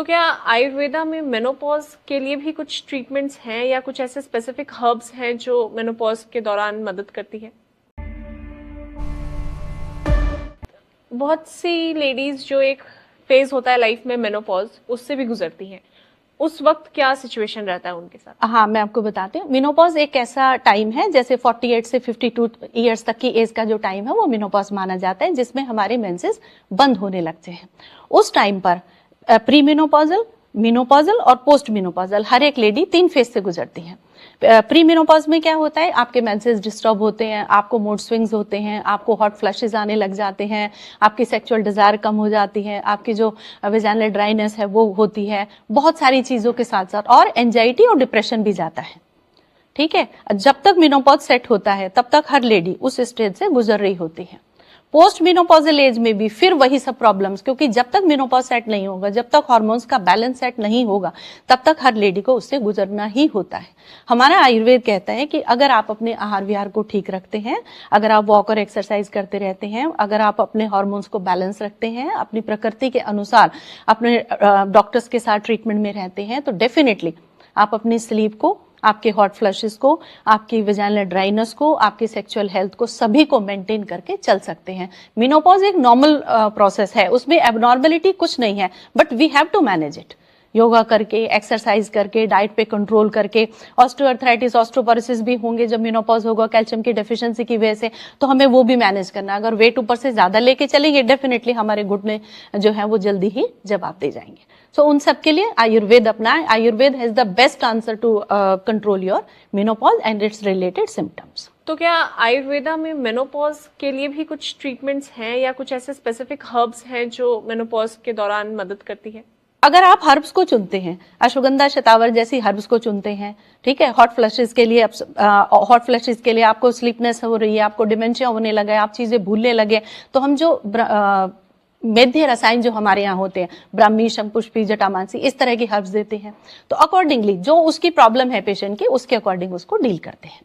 तो क्या आयुर्वेदा में मेनोपॉज के लिए भी कुछ ट्रीटमेंट्स हैं या कुछ ऐसे स्पेसिफिक हर्ब्स हैं जो मेनोपॉज के दौरान मदद करती है? बहुत सी लेडीज जो एक फेज होता है लाइफ में मेनोपॉज, उससे भी गुजरती हैं। उस वक्त क्या सिचुएशन रहता है उनके साथ? हाँ, मैं आपको बताती हूँ। मेनोपॉज एक ऐसा टाइम है, जैसे 48 से 52 ईयर्स तक की एज का जो टाइम है वो मेनोपॉज माना जाता है, जिसमें हमारे मेंसेस बंद होने लगते हैं। उस टाइम पर प्री मेनोपॉजल, मेनोपॉजल और पोस्ट मेनोपॉजल हर एक लेडी 3 फेज से गुजरती है। प्री मेनोपॉज में क्या होता है, आपके मेंसेस डिस्टर्ब होते हैं, आपको मूड स्विंग्स होते हैं, आपको हॉट फ्लशेस आने लग जाते हैं, आपकी सेक्सुअल डिजायर कम हो जाती है, आपकी जो वेजाइनल ड्राइनेस है वो होती है, बहुत सारी चीजों के साथ साथ और एंजाइटी और डिप्रेशन भी जाता है। ठीक है, जब तक मेनोपॉज सेट होता है तब तक हर लेडी उस स्टेज से गुजर रही होती है। पोस्ट मेनोपॉजल एज में भी फिर वही सब प्रॉब्लम्स, क्योंकि जब तक मेनोपॉज सेट नहीं होगा, जब तक हार्मोन्स का बैलेंस सेट नहीं होगा, तब तक हर लेडी को उससे गुजरना ही होता है। हमारा आयुर्वेद कहता है कि अगर आप अपने आहार विहार को ठीक रखते हैं, अगर आप वॉक और एक्सरसाइज करते रहते हैं, अगर आप अपने हार्मोन्स को बैलेंस रखते हैं, अपनी प्रकृति के अनुसार अपने डॉक्टर्स के साथ ट्रीटमेंट में रहते हैं, तो डेफिनेटली आप अपनी स्लीप को, आपके हॉट फ्लशेस को, आपकी वेजाइनल ड्राइनेस को, आपकी सेक्सुअल हेल्थ को, सभी को मेंटेन करके चल सकते हैं। मेनोपॉज एक नॉर्मल प्रोसेस है, उसमें एबनॉर्मलिटी कुछ नहीं है, but we have to manage it. Yoga करके, एक्सरसाइज करके, डाइट पे कंट्रोल करके। ऑस्टियोआर्थराइटिस, ऑस्टियोपोरोसिस भी होंगे जब मेनोपॉज होगा कैल्शियम की डेफिशिएंसी की वजह से, तो हमें वो भी मैनेज करना है। अगर वेट ऊपर से ज्यादा लेके चलेंगे, डेफिनेटली हमारे घुटने जो है वो जल्दी ही जवाब दे जाएंगे। सो उन सब के लिए आयुर्वेद अपनाएं। Ayurveda has the best answer to control your menopause and its related symptoms. तो क्या आयुर्वेदा में मेनोपॉज के लिए भी कुछ ट्रीटमेंट्स हैं या कुछ ऐसे स्पेसिफिक हर्ब्स हैं जो मेनोपॉज के दौरान मदद करती है? अगर आप हर्ब्स को चुनते हैं, अश्वगंधा, शतावर जैसी हर्ब्स को चुनते हैं, ठीक है, हॉट फ्लशेस के लिए आपको स्लीपनेस हो रही है, आपको डिमेंशिया होने लगा है, आप चीजें भूलने लगे, तो हम जो मेध्य रसायन जो हमारे यहाँ होते हैं, ब्राह्मी, शंखपुष्पी, जटामांसी, इस तरह की हर्ब्स देते हैं। तो अकॉर्डिंगली जो उसकी प्रॉब्लम है पेशेंट की, उसके अकॉर्डिंग उसको डील करते हैं।